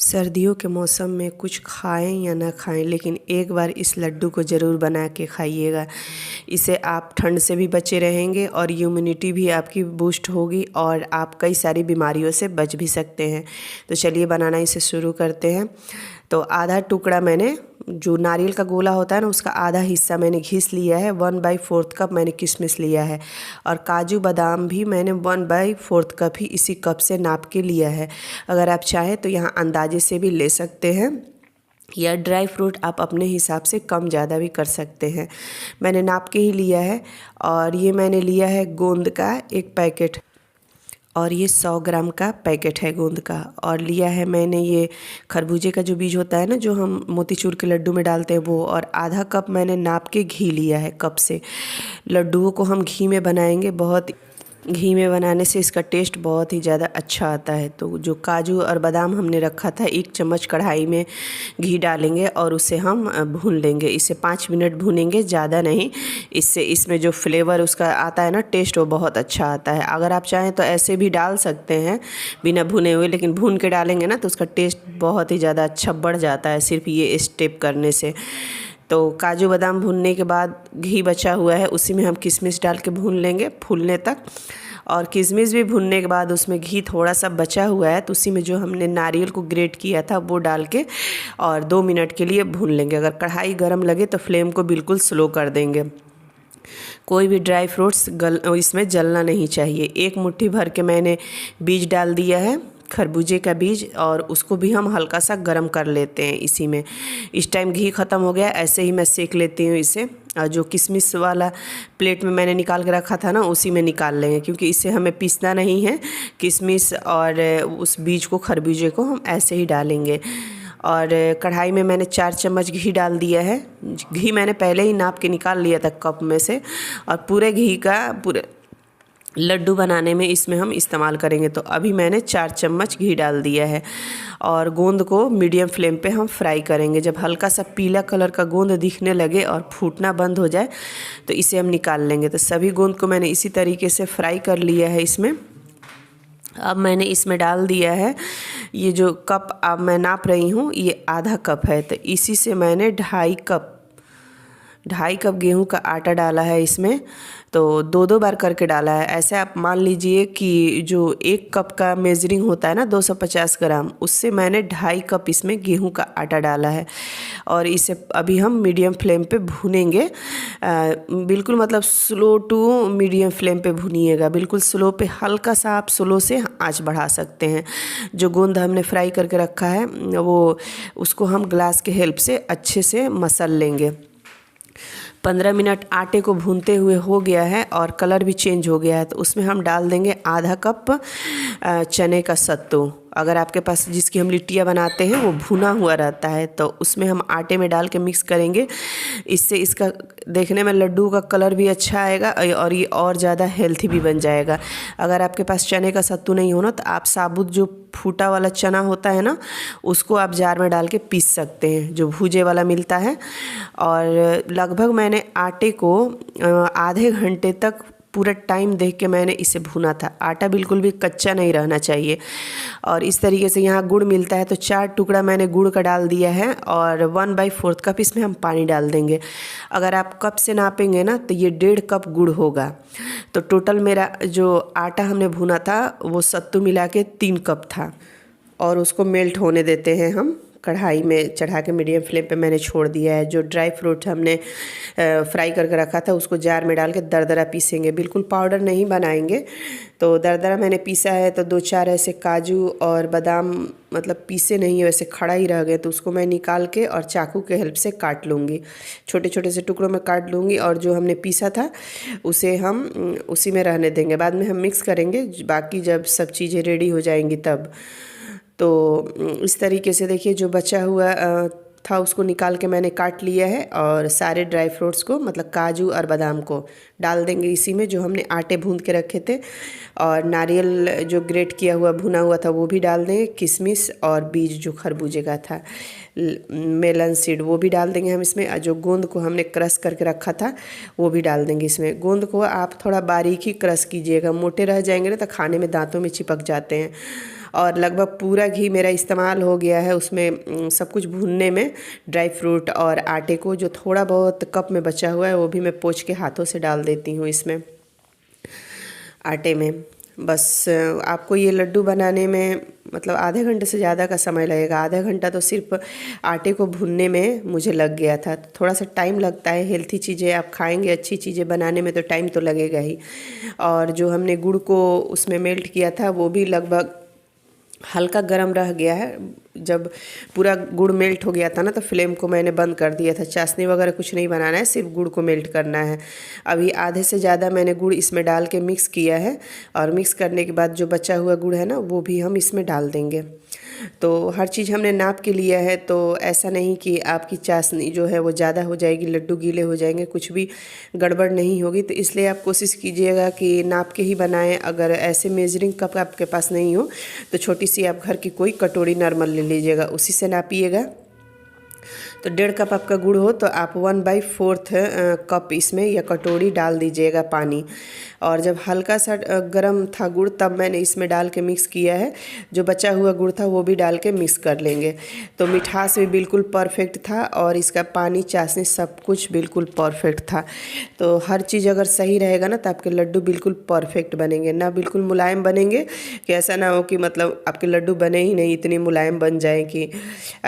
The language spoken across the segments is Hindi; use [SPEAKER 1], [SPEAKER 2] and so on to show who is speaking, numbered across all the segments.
[SPEAKER 1] सर्दियों के मौसम में कुछ खाएं या ना खाएं, लेकिन एक बार इस लड्डू को ज़रूर बना के खाइएगा। इसे आप ठंड से भी बचे रहेंगे और इम्यूनिटी भी आपकी बूस्ट होगी और आप कई सारी बीमारियों से बच भी सकते हैं। तो चलिए बनाना इसे शुरू करते हैं। तो आधा टुकड़ा मैंने जो नारियल का गोला होता है ना, उसका आधा हिस्सा मैंने घिस लिया है। 1/4 कप मैंने किशमिश लिया है और काजू बादाम भी मैंने 1/4 कप ही इसी कप से नाप के लिया है। अगर आप चाहें तो यहाँ अंदाजे से भी ले सकते हैं या ड्राई फ्रूट आप अपने हिसाब से कम ज़्यादा भी कर सकते हैं। मैंने नाप के ही लिया है। और ये मैंने लिया है गोंद का एक पैकेट, और ये 100 ग्राम का पैकेट है गोंद का। और लिया है मैंने ये खरबूजे का जो बीज होता है ना, जो हम मोतीचूर के लड्डू में डालते हैं वो। और आधा कप मैंने नाप के घी लिया है कप से। लड्डुओं को हम घी में बनाएंगे, बहुत घी में बनाने से इसका टेस्ट बहुत ही ज़्यादा अच्छा आता है। तो जो काजू और बादाम हमने रखा था, 1 चम्मच कढ़ाई में घी डालेंगे और उसे हम भून लेंगे। इसे 5 मिनट भूनेंगे, ज़्यादा नहीं। इससे इसमें जो फ्लेवर उसका आता है ना, टेस्ट, वो बहुत अच्छा आता है। अगर आप चाहें तो ऐसे भी डाल सकते हैं बिना भुने हुए, लेकिन भून के डालेंगे ना तो उसका टेस्ट बहुत ही ज़्यादा अच्छा बढ़ जाता है सिर्फ ये स्टेप करने से। तो काजू बादाम भूनने के बाद घी बचा हुआ है, उसी में हम किशमिश डाल के भून लेंगे फूलने तक। और किशमिश भी भूनने के बाद उसमें घी थोड़ा सा बचा हुआ है, तो उसी में जो हमने नारियल को ग्रेट किया था वो डाल के और 2 मिनट के लिए भून लेंगे। अगर कढ़ाई गर्म लगे तो फ्लेम को बिल्कुल स्लो कर देंगे। कोई भी ड्राई फ्रूट्स इसमें जलना नहीं चाहिए। 1 मुट्ठी भर के मैंने बीज डाल दिया है, खरबूजे का बीज, और उसको भी हम हल्का सा गर्म कर लेते हैं इसी में। इस टाइम घी ख़त्म हो गया, ऐसे ही मैं सेक लेती हूँ इसे। और जो किशमिश वाला प्लेट में मैंने निकाल के रखा था ना, उसी में निकाल लेंगे, क्योंकि इसे हमें पीसना नहीं है। किशमिश और उस बीज को, खरबूजे को, हम ऐसे ही डालेंगे। और कढ़ाई में मैंने 4 चम्मच घी डाल दिया है। घी मैंने पहले ही नाप के निकाल लिया था कप में से, और पूरे घी का पूरे लड्डू बनाने में इसमें हम इस्तेमाल करेंगे। तो अभी मैंने 4 चम्मच घी डाल दिया है और गोंद को मीडियम फ्लेम पे हम फ्राई करेंगे। जब हल्का सा पीला कलर का गोंद दिखने लगे और फूटना बंद हो जाए तो इसे हम निकाल लेंगे। तो सभी गोंद को मैंने इसी तरीके से फ्राई कर लिया है इसमें। अब मैंने इसमें डाल दिया है ये जो कप अब मैं नाप रही हूँ, ये आधा कप है। तो इसी से मैंने 2.5 कप गेहूं का आटा डाला है इसमें। तो 2-2 बार करके डाला है। ऐसे आप मान लीजिए कि जो 1 कप का मेजरिंग होता है ना, 250 ग्राम, उससे मैंने 2.5 कप इसमें गेहूं का आटा डाला है। और इसे अभी हम मीडियम फ्लेम पे भूनेंगे। बिल्कुल मतलब स्लो टू मीडियम फ्लेम पे भूनिएगा, बिल्कुल स्लो पे। हल्का सा आप स्लो से आंच बढ़ा सकते हैं। जो गोंद हमने फ्राई करके रखा है वो, उसको हम ग्लास के हेल्प से अच्छे से मसल लेंगे। 15 मिनट आटे को भूनते हुए हो गया है और कलर भी चेंज हो गया है। तो उसमें हम डाल देंगे आधा कप चने का सत्तू। अगर आपके पास जिसकी हम लिट्टियाँ बनाते हैं वो भुना हुआ रहता है, तो उसमें हम आटे में डाल के मिक्स करेंगे। इससे इसका देखने में लड्डू का कलर भी अच्छा आएगा और ये और ज़्यादा हेल्थी भी बन जाएगा। अगर आपके पास चने का सत्तू नहीं हो ना, तो आप साबुत जो फूटा वाला चना होता है ना, उसको आप जार में डाल के पीस सकते हैं, जो भूजे वाला मिलता है। और लगभग मैंने आटे को आधे घंटे तक पूरा टाइम देख के मैंने इसे भुना था। आटा बिल्कुल भी कच्चा नहीं रहना चाहिए। और इस तरीके से यहाँ गुड़ मिलता है, तो 4 टुकड़ा मैंने गुड़ का डाल दिया है और 1/4 कप इसमें हम पानी डाल देंगे। अगर आप कप से नापेंगे ना तो ये 1.5 कप गुड़ होगा। तो टोटल मेरा जो आटा हमने भुना था वो सत्तू मिला के 3 कप था। और उसको मेल्ट होने देते हैं हम। कढ़ाई में चढ़ा के मीडियम फ्लेम पे मैंने छोड़ दिया है। जो ड्राई फ्रूट हमने फ्राई करके रखा था उसको जार में डाल के दरदरा पीसेंगे, बिल्कुल पाउडर नहीं बनाएंगे। तो दरदरा मैंने पीसा है। तो 2-4 ऐसे काजू और बादाम, मतलब पीसे नहीं है, वैसे खड़ा ही रह गए, तो उसको मैं निकाल के और चाकू के हेल्प से काट लूँगी। छोटे छोटे से टुकड़ों में काट लूँगी। और जो हमने पीसा था उसे हम उसी में रहने देंगे, बाद में हम मिक्स करेंगे बाकी जब सब चीज़ें रेडी हो जाएंगी तब। तो इस तरीके से देखिए, जो बचा हुआ था उसको निकाल के मैंने काट लिया है। और सारे ड्राई फ्रूट्स को, मतलब काजू और बादाम को डाल देंगे इसी में, जो हमने आटे भून के रखे थे। और नारियल जो ग्रेट किया हुआ भुना हुआ था वो भी डाल देंगे। किशमिश और बीज जो खरबूजे का था, मेलन सीड, वो भी डाल देंगे हम इसमें। जो गोंद को हमने क्रश करके रखा था वो भी डाल देंगे इसमें। गोंद को आप थोड़ा बारीक ही क्रश कीजिएगा, मोटे रह जाएंगे ना तो खाने में दांतों में चिपक जाते हैं। और लगभग पूरा घी मेरा इस्तेमाल हो गया है उसमें सब कुछ भूनने में, ड्राई फ्रूट और आटे को। जो थोड़ा बहुत कप में बचा हुआ है वो भी मैं पोंछ के हाथों से डाल देती हूँ इसमें आटे में। बस आपको ये लड्डू बनाने में मतलब आधे घंटे से ज़्यादा का समय लगेगा। आधा घंटा तो सिर्फ आटे को भूनने में मुझे लग गया था। थोड़ा सा टाइम लगता है, हेल्थी चीज़ें आप खाएंगे, अच्छी चीज़ें बनाने में तो टाइम तो लगेगा ही। और जो हमने गुड़ को उसमें मेल्ट किया था वो भी लगभग हल्का गर्म रह गया है। जब पूरा गुड़ मेल्ट हो गया था ना तो फ्लेम को मैंने बंद कर दिया था। चाशनी वगैरह कुछ नहीं बनाना है, सिर्फ गुड़ को मेल्ट करना है। अभी आधे से ज़्यादा मैंने गुड़ इसमें डाल के मिक्स किया है और मिक्स करने के बाद जो बचा हुआ गुड़ है ना वो भी हम इसमें डाल देंगे। तो हर चीज़ हमने नाप के लिया है, तो ऐसा नहीं कि आपकी चाशनी जो है वो ज़्यादा हो जाएगी, लड्डू गीले हो जाएंगे, कुछ भी गड़बड़ नहीं होगी। तो इसलिए आप कोशिश कीजिएगा कि नाप के ही बनाएं। अगर ऐसे मेजरिंग कप आपके पास नहीं हो तो छोटी सी आप घर की कोई कटोरी नॉर्मल ले लीजिएगा, उसी से नापिएगा। तो 1.5 कप आपका गुड़ हो तो आप 1/4 कप इसमें या कटोरी डाल दीजिएगा पानी। और जब हल्का सा गर्म था गुड़ तब मैंने इसमें डाल के मिक्स किया है। जो बचा हुआ गुड़ था वो भी डाल के मिक्स कर लेंगे। तो मिठास भी बिल्कुल परफेक्ट था और इसका पानी, चाशनी सब कुछ बिल्कुल परफेक्ट था। तो हर चीज़ अगर सही रहेगा ना तो आपके लड्डू बिल्कुल परफेक्ट बनेंगे, ना बिल्कुल मुलायम बनेंगे कि ऐसा ना हो कि मतलब आपके लड्डू बने ही नहीं, इतने मुलायम बन जाएँ कि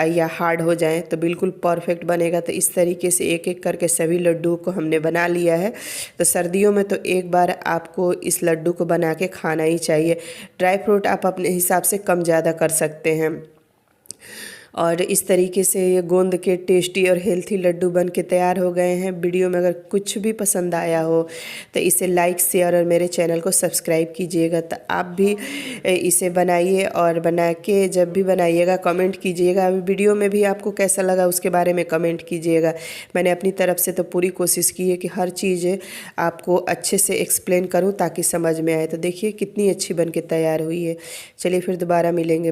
[SPEAKER 1] या हार्ड हो जाएँ। तो बिल्कुल परफेक्ट बनेगा। तो इस तरीके से एक एक करके सभी लड्डुओं को हमने बना लिया है। तो सर्दियों में तो एक बार आपको इस लड्डू को बना के खाना ही चाहिए। ड्राई फ्रूट आप अपने हिसाब से कम ज़्यादा कर सकते हैं। और इस तरीके से ये गोंद के टेस्टी और हेल्थी लड्डू बन के तैयार हो गए हैं। वीडियो में अगर कुछ भी पसंद आया हो तो इसे लाइक, शेयर और मेरे चैनल को सब्सक्राइब कीजिएगा। तो आप भी इसे बनाइए और बना के जब भी बनाइएगा कमेंट कीजिएगा। अभी वीडियो में भी आपको कैसा लगा उसके बारे में कमेंट कीजिएगा। मैंने अपनी तरफ से तो पूरी कोशिश की है कि हर चीज़ आपको अच्छे से एक्सप्लेन करूँ ताकि समझ में आए। तो देखिए कितनी अच्छी बन के तैयार हुई है। चलिए फिर दोबारा मिलेंगे।